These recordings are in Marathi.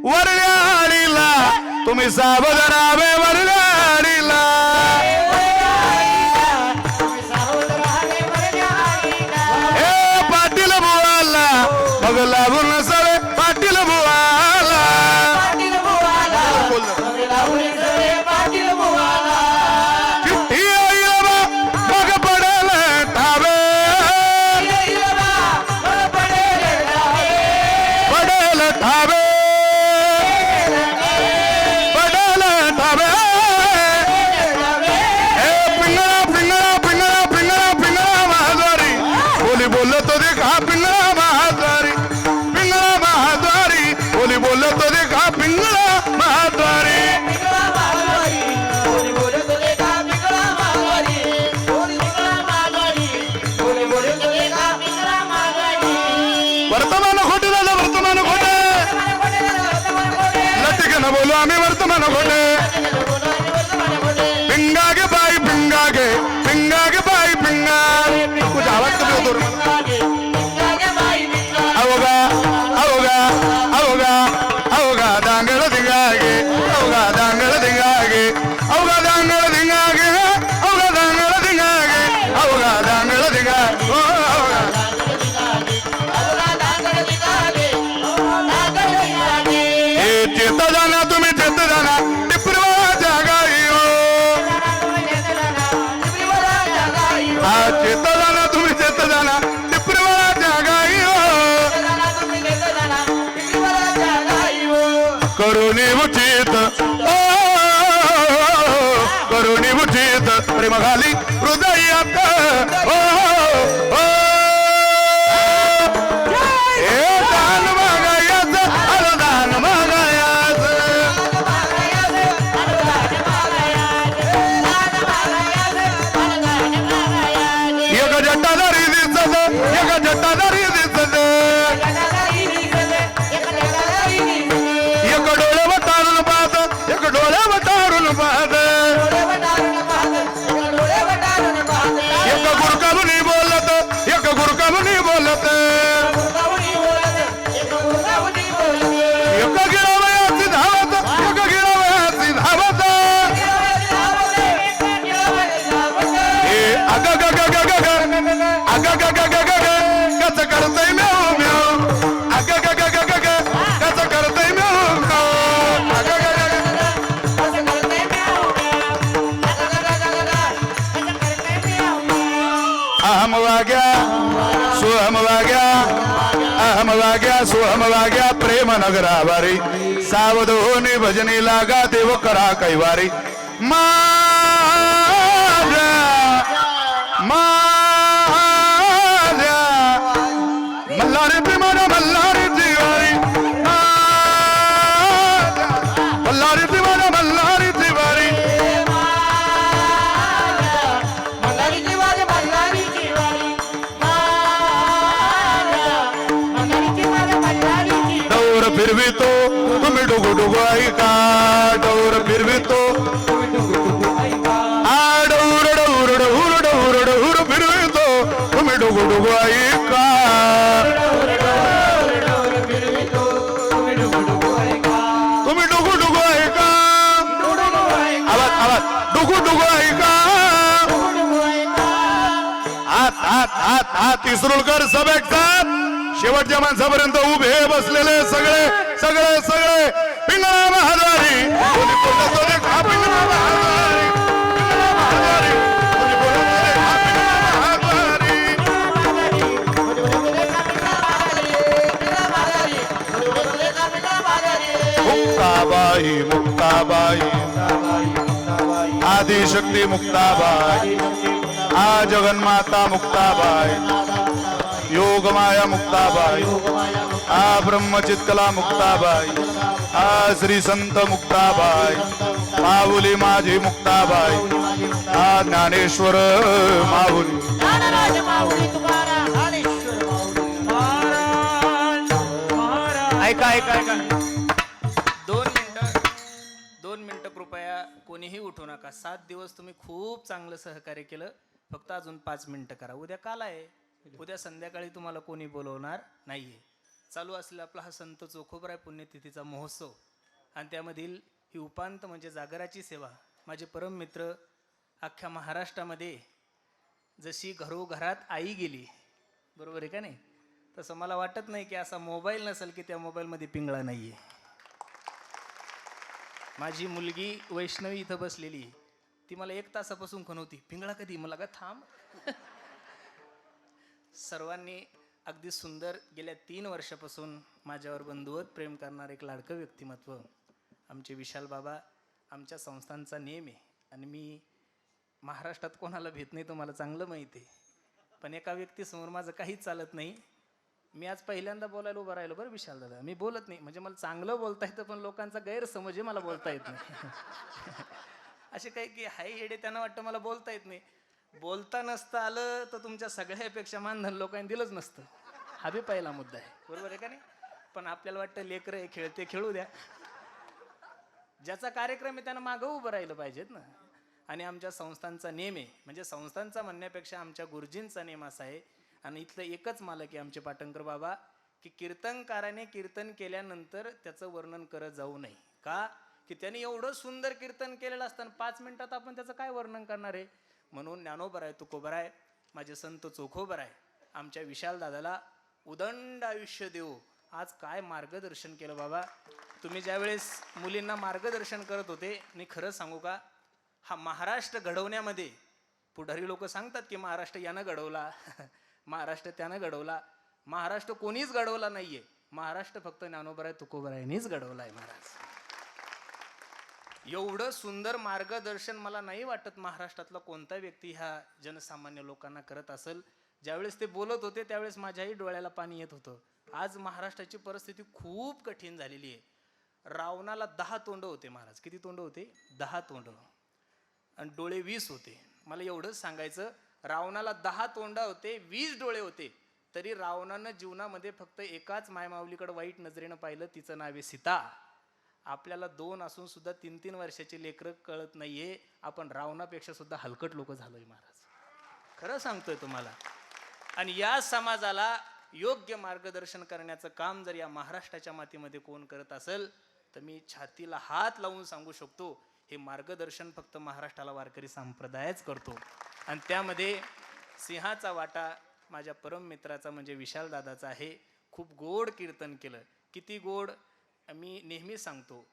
वरल्याडीला तुम्ही सावधानावे वरल्याडीला हे पाटील बुवाला मग लागून सवे पाटील बुवाला चिठ्ठी येईल बा मग पडेल ठावे पडेल ठावे पडेल ठावे हे पिंगळा पिंगळा पिंगळा पिंगळा पिंगळा महाद्वारी बोली बोलतो देखा पिंगळा महाद्वारी पिंगळा महाद्वारी बोली बोलतो देखा पिंगळा महाद्वारी वर्तमान खोटे झालं वर्तमान खोटे लटकन बोलू आम्ही वर्तमान खोटे पिंगा गे बाई पिंगा गे बाई पिंगा कुछ आवाज कमी होतो अवगा अवगा अवगा अवगा दांगळ धिंगागे अवगा दांगळ धिंगागे अवगा दांगळ धिंगागे अवगा दांगळ धिंगागे अवगा दांगळ धिंगागे चेत जाना तुम्ही चेत जाना टिपरवा जागाई हो हा चेत जाना तुम्ही चेत जाना टिपरवा जागाई हो करुणी उचित ओ करुणी उचित प्रेम घाली हृदयात ओ दान मागायचं अनुदान एक जटादारी दिसत एक जटादारी दिसत एक डोळे वटारून पाहत एक डोळे वटारून पाहत एक गुरकामुनी बोलत एक गुरकामुनी बोलत एक गिरावयाची धावत एक गिरावयाची धावत अग ग ग ग ग अग ग ग ग ग कस करतय म्याव म्याव अग ग ग ग ग कस करतय म्याव म्याव अग ग अहम वाग्या सुहम वाग्या अहम वाग्या सुहम वाग्या प्रेम नगरावारी सावधोनी भजनी लागा देव करा कैवारी माझ्या माझ्या मल्हारी प्रेमाला मल्हारी जिवारी मल्हारी प्रेमाला मल्हारी जिवारी डोर फिरवितो तुम्ही डुगु डुगु ऐका डोर फिरवितो डौर डौर डौर डौर डौर फिरवितो तुम्ही डुगु डुगु ऐका तुम्ही डुगु डुगु ऐका आवाज आवाज डुगु डुगु ऐका हात हात हात हात इसरुलकर सब एक साथ शेवटच्या माणसापर्यंत उभे बसलेले सगळे सगळे सगळे पिंगळा महाद्वारी कोणी बोलत होते का पिंगळा महाद्वारी पिंगळा महाद्वारी कोणी बोलत होते का पिंगळा महाद्वारी मुक्ताबाई मुक्ताबाई आदिशक्ती मुक्ताबाई आ जगन्माता मुक्ताबाई योगमाया मुक्ताबाई आ ब्रह्मचित्कला मुक्ताबाई आ श्री संत मुक्ताबाई माऊली माझी मुक्ताबाई आ ज्ञानेश्वर माऊली ऐका ऐका ऐका 2 मिनिटं कृपया कोणीही उठू नका. 7 दिवस तुम्ही खूप चांगलं सहकार्य केलं. फक्त अजून 5 मिनिटं करा. उद्या काल आहे, उद्या संध्याकाळी तुम्हाला कोणी बोलवणार नाहीये. चालू असलेला आपला हा संत चोखोबराय पुण्यतिथीचा महोत्सव आणि त्यामधील ही उपांत म्हणजे जागराची सेवा. माझे परम मित्र अख्ख्या महाराष्ट्रामध्ये जशी घरोघरात आई गेली, बरोबर आहे का नाही, तसं मला वाटत नाही की असा मोबाईल नसेल की त्या मोबाईलमध्ये पिंगळा नाही आहे. माझी मुलगी वैष्णवी इथं बसलेली, ती मला 1 तासापासून खणवती, पिंगळा कधी? मला का थांब. सर्वांनी अगदी सुंदर गेल्या 3 वर्षापासून माझ्यावर बंधुवत प्रेम करणारं एक लाडकं व्यक्तिमत्व आमचे विशाल बाबा आमच्या संस्थांचा नेम आहे. आणि मी महाराष्ट्रात कोणाला भेट नाही तो मला चांगलं माहिती आहे, पण एका व्यक्तीसमोर माझं काहीच चालत नाही. मी आज पहिल्यांदा बोलायला उभं राहिलो बरं विशाल दादा. मी बोलत नाही म्हणजे मला चांगलं बोलता येतं, पण लोकांचा गैरसमज आहे मला बोलता येत नाही. असे काही की हाय येडे, त्यांना वाटतं मला बोलता येत नाही. बोलता नसतं आलं तर तुमच्या सगळ्यापेक्षा मानधन लोकांनी दिलंच नसतं. हा बी पहिला मुद्दा आहे, बरोबर आहे का नाही. पण आपल्याला वाटतं लेकरं हे खेळते खेळू द्या, ज्याचा कार्यक्रम आहे त्यानं मागं उभं राहिलं पाहिजेत ना. आणि आमच्या संस्थांचा नेम आहे, म्हणजे संस्थांचा म्हणण्यापेक्षा आमच्या गुरुजींचा नेम असा आहे. आणि इथलं एकच मालक आहे आमचे पाटणकर बाबा, की कीर्तनकाराने कीर्तन केल्यानंतर त्याचं वर्णन करत जाऊ नये. का? की त्याने एवढं सुंदर कीर्तन केलेलं असताना 5 मिनिटात आपण त्याचं काय वर्णन करणार आहे. म्हणून ज्ञानोबराय तुकोबराय माझे संत चोखोबराय आमच्या विशाल दादाला उदंड आयुष्य देऊ. आज काय मार्गदर्शन केलं बाबा. तुम्ही ज्यावेळेस मुलींना मार्गदर्शन करत होते, मी खरं सांगू का, हा महाराष्ट्र घडवण्यामध्ये पुढारी लोक सांगतात की महाराष्ट्र यानं घडवला, महाराष्ट्र त्यानं घडवला. महाराष्ट्र कोणीच घडवला नाहीये, महाराष्ट्र फक्त ज्ञानोबराय तुकोबरायांनीच घडवला आहे. महाराज एवढं सुंदर मार्गदर्शन मला नाही वाटत महाराष्ट्रातला कोणता व्यक्ती ह्या जनसामान्य लोकांना करत असेल. ज्यावेळेस ते बोलत होते त्यावेळेस माझ्याही डोळ्याला पाणी येत होतं. आज महाराष्ट्राची परिस्थिती खूप कठीण झालेली आहे. रावणाला 10 तोंड होते महाराज. किती तोंड होते? 10 तोंड आणि डोळे 20 होते. मला एवढंच सांगायचं, रावणाला 10 तोंड होते, 20 डोळे होते, तरी रावणानं जीवनामध्ये फक्त एकाच मायमाऊलीकडे वाईट नजरेनं पाहिलं, तिचं नाव आहे सीता. आपल्याला 2 असून सुद्धा 3-3 वर्षाची लेकरं कळत नाहीये. आपण रावणापेक्षा सुद्धा हलकट लोक झालोय महाराज, खरं सांगतोय तुम्हाला. आणि या समाजाला योग्य मार्गदर्शन करण्याचं काम जर या महाराष्ट्राच्या मातीमध्ये कोण करत असेल तर मी छातीला हात लावून सांगू शकतो, हे मार्गदर्शन फक्त महाराष्ट्राला वारकरी संप्रदायच करतो. आणि त्यामध्ये सिंहाचा वाटा माझ्या परम मित्राचा म्हणजे विशाल दादाचा आहे. खूप गोड कीर्तन केलं. किती गोड. मी नेहमी सांगतो,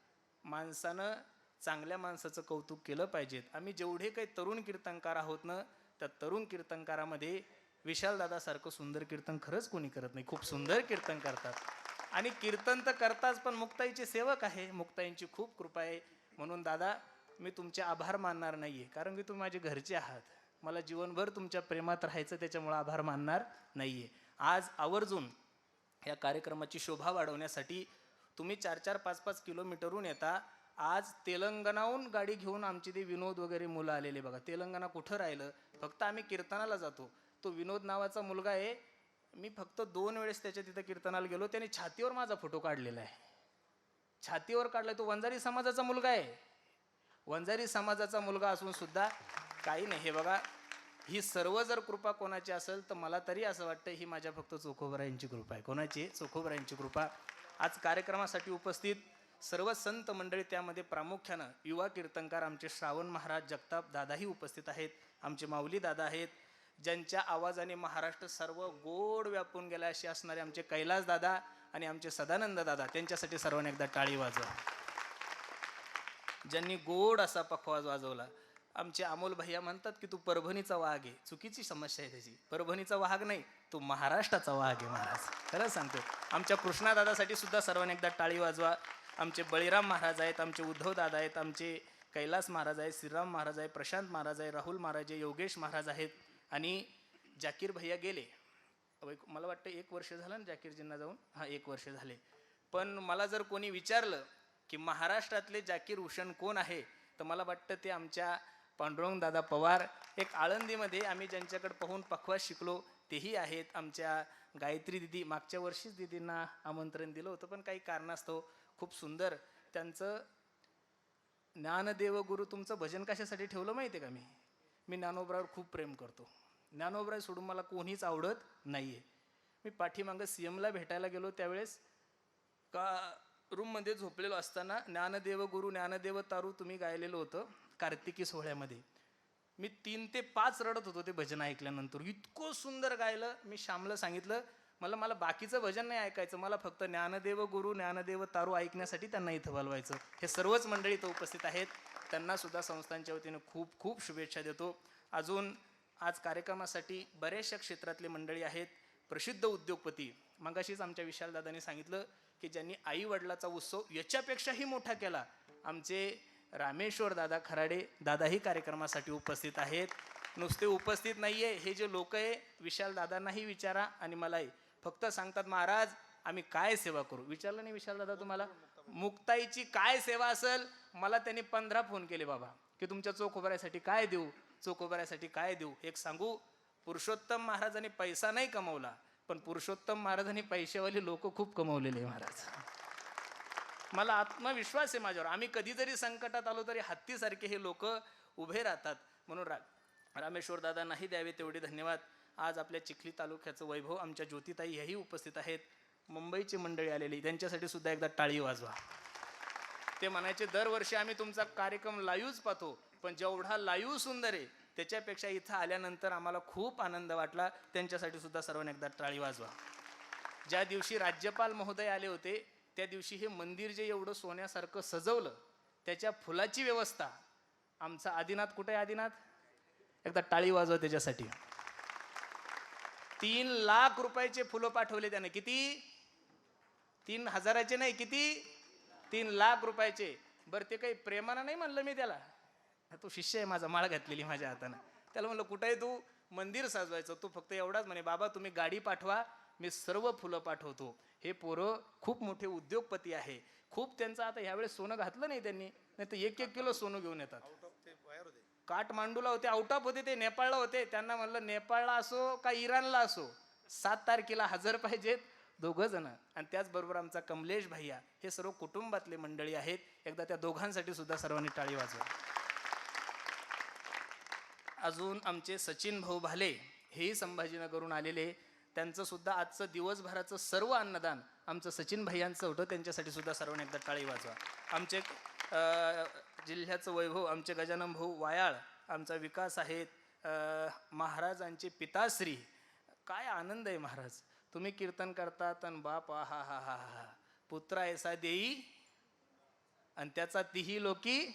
माणसानं चांगल्या माणसाचं कौतुक केलं पाहिजेत. आम्ही जेवढे काही तरुण कीर्तनकार आहोत ना, त्या तरुण कीर्तनकारामध्ये विशालदादासारखं सुंदर कीर्तन खरंच कोणी करत नाही. खूप सुंदर कीर्तन करतात आणि कीर्तन तर करताच, पण मुक्ताईचे सेवक आहे. मुक्ताईंची खूप कृपा आहे. म्हणून दादा मी तुमचे आभार मानणार नाहीये, कारण की तुम्ही माझे घरचे आहात. मला जीवनभर तुमच्या प्रेमात राहायचं, त्याच्यामुळे आभार मानणार नाहीये. आज आवर्जून या कार्यक्रमाची शोभा वाढवण्यासाठी तुम्ही 4-4, 5-5 किलोमीटरहून येता. आज तेलंगणाहून गाडी घेऊन आमचे ते विनोद वगैरे मुलं आलेले बघा. तेलंगणा कुठं राहिलं, फक्त आम्ही कीर्तनाला जातो. तो विनोद नावाचा मुलगा आहे, मी फक्त 2 वेळेस त्याच्या तिथं कीर्तनाला गेलो, त्याने छातीवर माझा फोटो काढलेला आहे. छातीवर काढलाय. तो वंजारी समाजाचा मुलगा आहे. वंजारी समाजाचा मुलगा असून सुद्धा काही नाही. हे बघा, ही सर्व जर कृपा कोणाची असेल तर मला तरी असं वाटतं ही माझ्या फक्त चोखोबरायांची कृपा आहे. कोणाची? चोखोबरायांची कृपा. आज कार्यक्रमासाठी उपस्थित सर्व संत मंडळी, त्यामध्ये प्रामुख्यानं युवा कीर्तनकार आमचे श्रावण महाराज जगताप दादाही उपस्थित आहेत. आमचे माऊली दादा आहेत, ज्यांच्या आवाजाने महाराष्ट्र सर्व गोड व्यापून गेला असे असणारे आमचे कैलास दादा आणि आमचे सदानंद दादा. त्यांच्यासाठी सर्वांनी एकदा टाळी वाजवा, ज्यांनी गोड असा पखवाज वाजवला. आमचे अमोल भैया म्हणतात की तू परभणीचा वाघ आहे. चुकीची समस्या आहे त्याची. परभणीचा वाघ नाही, तो महाराष्ट्राचा वाघ आहे महाराज, खरं सांगतो. आमच्या कृष्णादादासाठी सुद्धा सर्वांनी एकदा टाळी वाजवा. आमचे बळीराम महाराज आहेत, आमचे उद्धव दादा आहेत, आमचे कैलास महाराज आहेत, श्रीराम महाराज आहे, प्रशांत महाराज आहे, राहुल महाराज आहे, योगेश महाराज आहेत. आणि जाकीर भैया गेले. मला वाटतं 1 वर्ष झालं ना जाकीरजींना जाऊन. हां, 1 वर्ष झाले. पण मला जर कोणी विचारलं की महाराष्ट्रातले जाकीर हुसेन कोण आहे, तर मला वाटतं ते आमच्या पांडुरंग दादा पवार. एक आळंदीमध्ये आम्ही ज्यांच्याकडे पाहून पखवाज शिकलो तेही आहेत. आमच्या गायत्री दिदी, मागच्या वर्षीच दिदींना आमंत्रण दिलं होतं, पण काही कारणास्तव खूप सुंदर त्यांचं ज्ञानदेव गुरु. तुमचं भजन कशासाठी ठेवलं माहिती आहे का? मी ज्ञानोबरावर खूप प्रेम करतो. ज्ञानोबराय सोडून मला कोणीच आवडत नाही आहे. मी पाठीमागं CMला भेटायला गेलो त्यावेळेस का रूममध्ये झोपलेलो असताना ज्ञानदेव गुरु ज्ञानदेव तारू तुम्ही गायलेलं होतं कार्तिकी सोहळ्यामध्ये. मी 3 ते 5 रडत होतो ते भजन ऐकल्यानंतर. इतकं सुंदर गायलं. मी श्यामला सांगितलं मला बाकीचं भजन नाही ऐकायचं, मला फक्त ज्ञानदेव गुरु ज्ञानदेव तारू ऐकण्यासाठी त्यांना इथं बोलवायचं. हे सर्वच मंडळी इथं उपस्थित आहेत, त्यांना सुद्धा संस्थांच्या वतीने खूप खूप शुभेच्छा देतो. अजून आज कार्यक्रमासाठी बऱ्याचशा क्षेत्रातले मंडळी आहेत. प्रसिद्ध उद्योगपती, मगाशीच आमच्या विशालदादांनी सांगितलं की ज्यांनी आई वडिलाचा उत्सव याच्यापेक्षाही मोठा केला, आमचे रामेश्वर दादा खराडे दादाही कार्यक्रमासाठी उपस्थित आहेत. नुसते उपस्थित नाहीये, हे जे लोक आहे विशाल दादांनाही विचारा आणि मलाही फक्त सांगतात महाराज आम्ही काय सेवा करू. विचारलं नाही विशाल दादा तुम्हाला मुक्ताईची काय सेवा असेल? मला त्यांनी 15 फोन केले बाबा की तुमच्या चोख उभारायसाठी काय देऊ, चोख उभारायसाठी काय देऊ. एक सांगू, पुरुषोत्तम महाराजांनी पैसा नाही कमवला, पण पुरुषोत्तम महाराजांनी पैशावाली लोक खूप कमवलेले महाराज. मला आत्मविश्वास आहे माझ्यावर. आम्ही कधी जरी संकटात आलो तरी हत्तीसारखे हे लोक उभे राहतात. म्हणून रामेश्वर दादांनाही द्यावे तेवढे धन्यवाद. आज आपल्या चिखली तालुक्याचं वैभव आमच्या ज्योतिताई हेही उपस्थित आहेत. मुंबईची मंडळी आलेली, त्यांच्यासाठी सुद्धा एकदा टाळी वाजवा. ते म्हणायचे दरवर्षी आम्ही तुमचा कार्यक्रम लाईव्हच पाहतो, पण जेवढा लाईव्ह सुंदर आहे त्याच्यापेक्षा इथं आल्यानंतर आम्हाला खूप आनंद वाटला. त्यांच्यासाठी सुद्धा सर्वांनी एकदा टाळी वाजवा. ज्या दिवशी राज्यपाल महोदय आले होते त्या दिवशी हे मंदिर जे एवढं सोन्यासारखं सजवलं, त्याच्या फुलाची व्यवस्था आमचा आदिनाथ कुठे आहे? आदिनाथ एकदा टाळी वाजवा त्याच्यासाठी. 3 लाख रुपयाचे फुलं पाठवले त्याने. किती? 3,000चे नाही, किती? 3 लाख रुपयाचे. बरं ते काही प्रेमानं नाही म्हणलं मी त्याला, तो शिष्य आहे माझा, माळ घातलेली माझ्या हातानं. त्याला म्हणलं कुठे आहे तू? मंदिर सजवायचं. तू फक्त एवढाच म्हणे बाबा तुम्ही गाडी पाठवा, मी सर्व फुलं पाठवतो. हे पोरं खूप मोठे उद्योगपती आहे. खूप त्यांचं आता ह्यावेळेस सोनं घातलं नाही त्यांनी, नाही तर 1-1 किलो सोनं घेऊन येतात. काठमांडूला होते, आउट ऑफ होते, ते नेपाळला होते. त्यांना म्हणलं नेपाळला असो का इराणला असो 7 तारखेला हजर पाहिजेत 2 जण. आणि त्याचबरोबर आमचा कमलेश भैया, हे सर्व कुटुंबातले मंडळी आहेत. एकदा त्या दोघांसाठी सुद्धा सर्वांनी टाळी वाजवा. अजून आमचे सचिन भाऊ भाले हेही संभाजीनगरहून आलेले. त्यांचं सुद्धा आजचं दिवसभराचं सर्व अन्नदान आमचं सचिन भैयांचं होतं. त्यांच्यासाठी सुद्धा सर्वांनी एकदा टाळी वाजवा. आमचे जिल्ह्याचं वैभव आमचे गजानन भाऊ वायाळ, आमचा विकास आहेत, महाराजांचे पिताश्री. काय आनंद आहे महाराज, तुम्ही कीर्तन करतात आणि बाप हा हा हा हा पुत्रा ऐसा देई आणि त्याचा तिही लोकी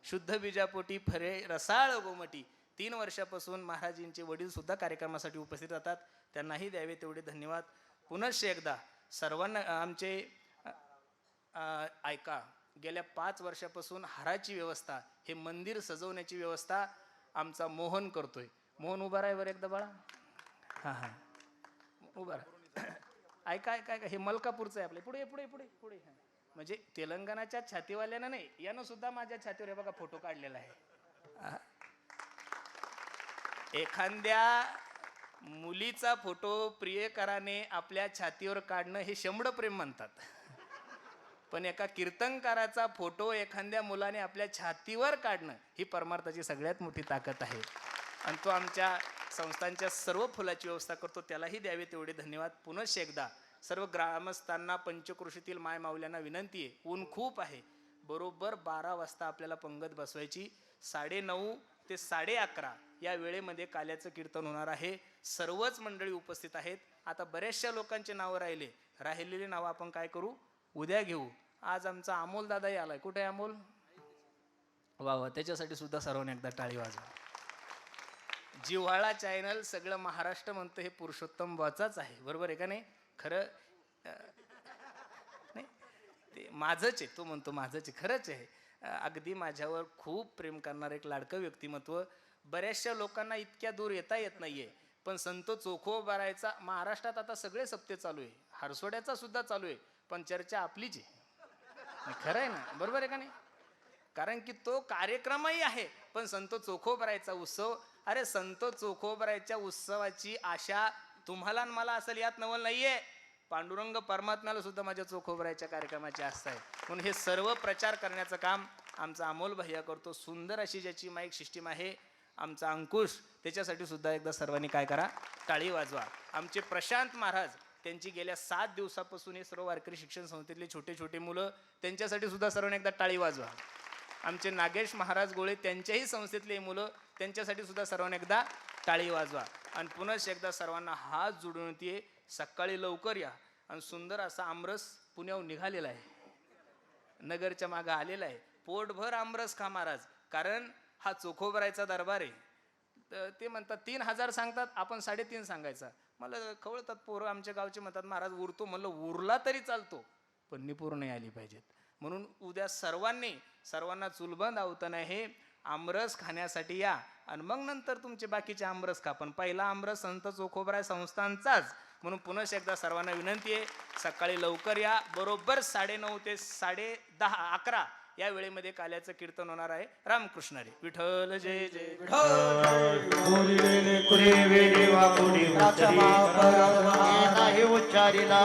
शुद्ध बीजापोटी फरे रसाळ गोमटी. 3 वर्षापासून महाराजींचे वडील सुद्धा कार्यक्रमासाठी उपस्थित राहतात, त्यांनाही द्यावे तेवढे धन्यवाद. पुनश्च एकदा सर्वांना आमचे ऐका, गेल्या 5 वर्षापासून हाराची व्यवस्था, हे मंदिर सजवण्याची व्यवस्था आमचा मोहन करतोय. मोहन उभा राहा बरं एकदा बाळा. हां हां उभा राहा. ऐका ऐका ऐका, हे मलकापूरचं आहे आपले. पुढे पुढे पुढे पुढे. म्हणजे तेलंगणाच्या छातीवाल्यानं नाही, यानं सुद्धा माझ्या छातीवर हे बघा फोटो काढलेला आहे. एखाद्या मुलीचा फोटो प्रियकराने आपल्या छातीवर काढणं हे शंभर प्रेम म्हणतात, पण एका कीर्तनकाराचा फोटो एखाद्या मुलाने आपल्या छातीवर काढणं ही परमार्थाची सगळ्यात मोठी ताकद आहे. आणि तो आमच्या संस्थांच्या सर्व फुलाची व्यवस्था करतो, त्यालाही द्यावे तेवढे धन्यवाद. पुनश्च एकदा सर्व ग्रामस्थांना, पंचक्रोशीतील माय माऊल्यांना विनंती आहे, ऊन खूप आहे, बरोबर 12 वाजता आपल्याला पंगत बसवायची. 9:30 ते 11:30 या वेळेमध्ये काल्याचं कीर्तन होणार आहे. सर्वच मंडळी उपस्थित आहेत. आता बऱ्याचशा लोकांचे नावं राहिलेली नावं आपण काय करू, उद्या घेऊ. आज आमचा अमोल दादाही आलाय. कुठे आहे अमोल? वा वा, त्याच्यासाठी सुद्धा सर्वांनी एकदा टाळी वाजवा. जिव्हाळा चॅनल सगळं महाराष्ट्र म्हणतं हे पुरुषोत्तम वाचाच आहे, बरोबर आहे का नाही? खरं नाही, ते माझंच आहे, तो म्हणतो माझंच आहे, खरंच आहे. अगदी माझ्यावर खूप प्रेम करणारं एक लाडकं व्यक्तिमत्व. बऱ्याचशा लोकांना इतक्या दूर येता येत नाहीये, पण संत चोखोबारायचा महाराष्ट्रात आता सगळे सप्ते चालू आहे, हरसोड्याचा सुद्धा चालू आहे, पण चर्चा आपलीच आहे. खरं आहे ना, बरोबर आहे का नाही? कारण की तो कार्यक्रमही आहे, पण संत चोखोबारायचा उत्सव. अरे संत चोखोबारायच्या उत्सवाची आशा तुम्हाला आणि मला असेल यात नवल नाहीये, पांडुरंग परमात्म्याला सुद्धा माझ्या चोखोबारायच्या कार्यक्रमाची आस्था आहे. म्हणून हे सर्व प्रचार करण्याचं काम आमचा अमोल भैया करतो. सुंदर अशी ज्याची माईक सिस्टीम आहे आमचा अंकुश, त्याच्यासाठी सुद्धा एकदा सर्वांनी काय करा, टाळी वाजवा. आमचे प्रशांत महाराज त्यांची गेल्या 7 दिवसापासून हे सर्व वारकरी शिक्षण संस्थेतले छोटे छोटे मुलं, त्यांच्यासाठी सुद्धा सर्वांनी एकदा टाळी वाजवा. आमचे नागेश महाराज गोळे त्यांच्याही संस्थेतले मुलं, त्यांच्यासाठी सुद्धा सर्वांनी एकदा टाळी वाजवा. आणि पुन्हा एकदा सर्वांना हात जोडून येते, सकाळी लवकर या. आणि सुंदर असा आमरस पुण्याहून निघालेला आहे, नगरच्या मागं आलेला आहे. पोटभर आमरस खा महाराज, कारण हा चोखोबरायचा दरबार आहे. तर ते म्हणतात 3000 सांगतात, आपण 3.5 सांगायचा. मला खवळतात पोरं आमच्या गावचे, म्हणतात महाराज उरतो. म्हणलं उरला तरी चालतो, पण निपूर नाही आली पाहिजेत. म्हणून उद्या सर्वांना चुलबंद आवताना हे आमरस खाण्यासाठी या. आणि मग नंतर तुमचे बाकीचे आमरस खा, पण पहिला आमरस संत चोखोबराय संस्थांचाच. म्हणून पुन्हा एकदा सर्वांना विनंती आहे, सकाळी लवकर या. बरोबर 9:30 ते 10:30 11 या वेळेमध्ये काल्याचं कीर्तन होणार आहे. रामकृष्ण हरी. विठ्ठल जय जय. उच्चारिला